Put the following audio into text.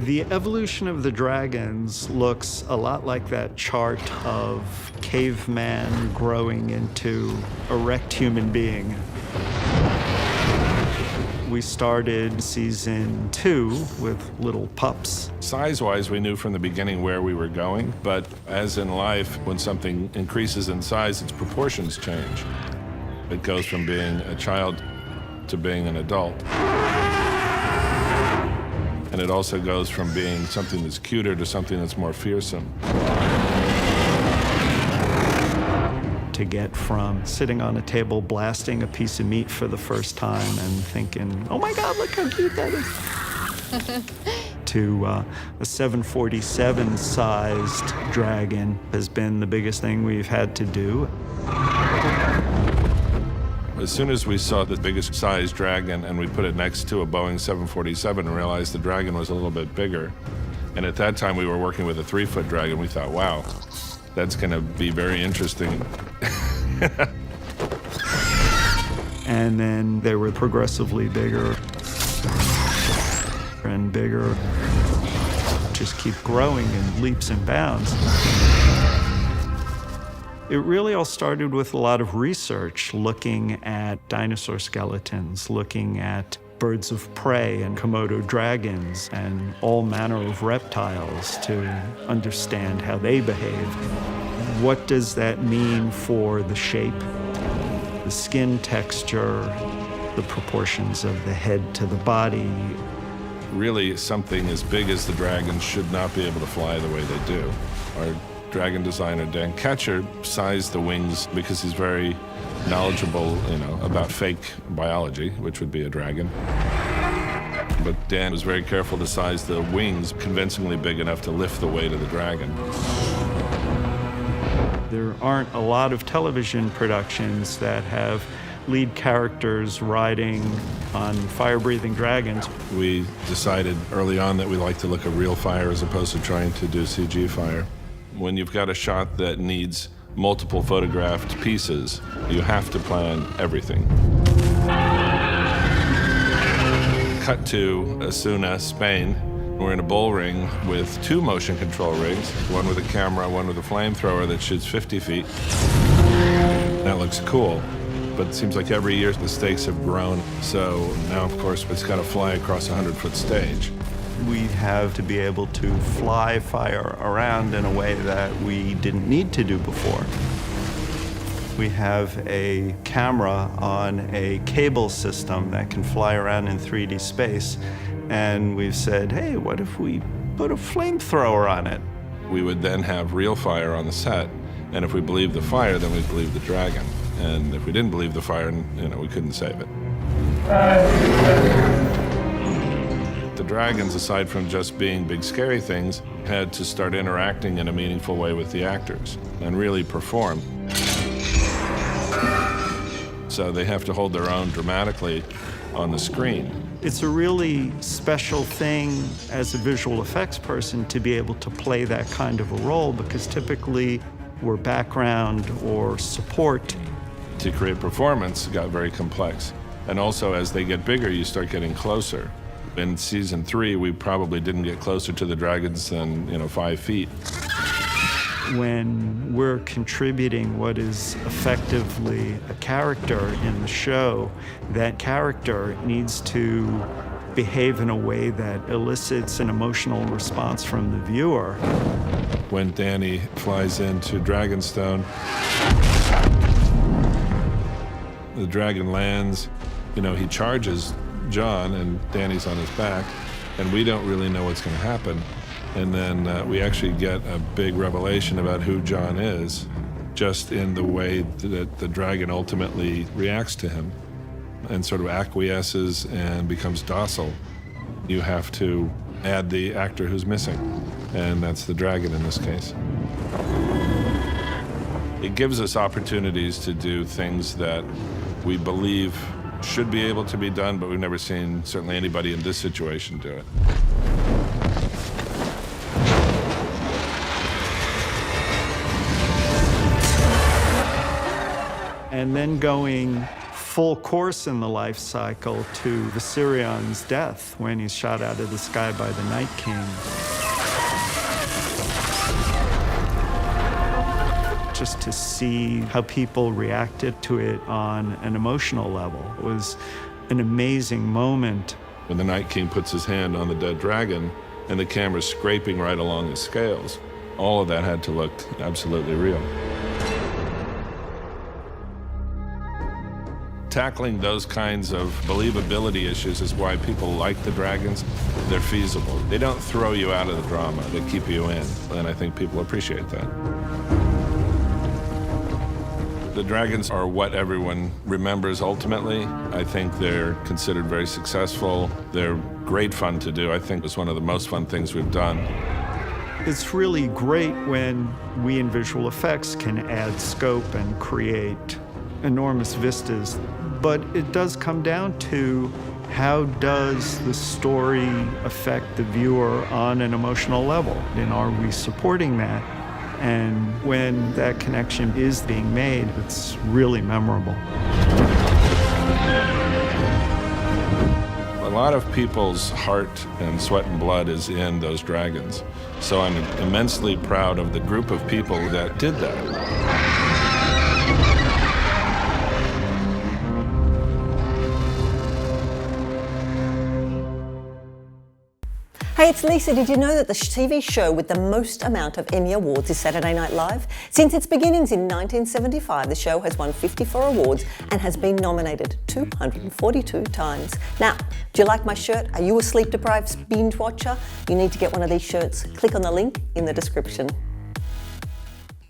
The evolution of the dragons looks a lot like that chart of caveman growing into erect human being. We started season 2 with little pups. Size-wise, we knew from the beginning where we were going, but as in life, when something increases in size, its proportions change. It goes from being a child to being an adult. And it also goes from being something that's cuter to something that's more fearsome. To get from sitting on a table blasting a piece of meat for the first time and thinking, oh my God, look how cute that is, to a 747-sized dragon has been the biggest thing we've had to do. As soon as we saw the biggest size dragon and we put it next to a Boeing 747 and realized the dragon was a little bit bigger, and at that time we were working with a 3-foot dragon, we thought, wow, that's going to be very interesting. And then they were progressively bigger and bigger, just keep growing in leaps and bounds. It really all started with a lot of research, looking at dinosaur skeletons, looking at birds of prey and Komodo dragons and all manner of reptiles to understand how they behave. What does that mean for the shape, the skin texture, the proportions of the head to the body? Really, something as big as the dragon should not be able to fly the way they do. Our dragon designer, Dan Ketcher, sized the wings because he's very knowledgeable, about fake biology, which would be a dragon. But Dan was very careful to size the wings convincingly big enough to lift the weight of the dragon. There aren't a lot of television productions that have lead characters riding on fire-breathing dragons. We decided early on that we like to look at real fire as opposed to trying to do CG fire. When you've got a shot that needs multiple photographed pieces, you have to plan everything. Cut to Asuna, Spain. We're in a bull ring with 2 motion control rigs, one with a camera, one with a flamethrower that shoots 50 feet. That looks cool, but it seems like every year the stakes have grown, so now, of course, it's got to fly across a 100-foot stage. We have to be able to fly fire around in a way that we didn't need to do before. We have a camera on a cable system that can fly around in 3D space, and we've said, hey, what if we put a flamethrower on it? We would then have real fire on the set, and if we believed the fire, then we'd believe the dragon. And if we didn't believe the fire, we couldn't save it. The dragons, aside from just being big scary things, had to start interacting in a meaningful way with the actors and really perform. So they have to hold their own dramatically on the screen. It's a really special thing as a visual effects person to be able to play that kind of a role, because typically we're background or support. To create performance, it got very complex. And also, as they get bigger, you start getting closer. In season 3, we probably didn't get closer to the dragons than, 5 feet. When we're contributing what is effectively a character in the show, that character needs to behave in a way that elicits an emotional response from the viewer. When Danny flies into Dragonstone, the dragon lands, he charges John, and Danny's on his back, and we don't really know what's going to happen. And then we actually get a big revelation about who John is, just in the way that the dragon ultimately reacts to him and sort of acquiesces and becomes docile. You have to add the actor who's missing, and that's the dragon in this case. It gives us opportunities to do things that we believe should be able to be done, but we've never seen certainly anybody in this situation do it. And then going full course in the life cycle to Viserion's death when he's shot out of the sky by the Night King. Just to see how people reacted to it on an emotional level was an amazing moment. When the Night King puts his hand on the dead dragon and the camera's scraping right along his scales, all of that had to look absolutely real. Tackling those kinds of believability issues is why people like the dragons. They're feasible. They don't throw you out of the drama. They keep you in, and I think people appreciate that. The dragons are what everyone remembers ultimately. I think they're considered very successful. They're great fun to do. I think it's one of the most fun things we've done. It's really great when we in visual effects can add scope and create enormous vistas, but it does come down to how does the story affect the viewer on an emotional level, and are we supporting that? And when that connection is being made, it's really memorable. A lot of people's heart and sweat and blood is in those dragons. So I'm immensely proud of the group of people that did that. Hey, it's Lisa. Did you know that the TV show with the most amount of Emmy Awards is Saturday Night Live? Since its beginnings in 1975, the show has won 54 awards and has been nominated 242 times. Now, do you like my shirt? Are you a sleep-deprived binge watcher? You need to get one of these shirts. Click on the link in the description.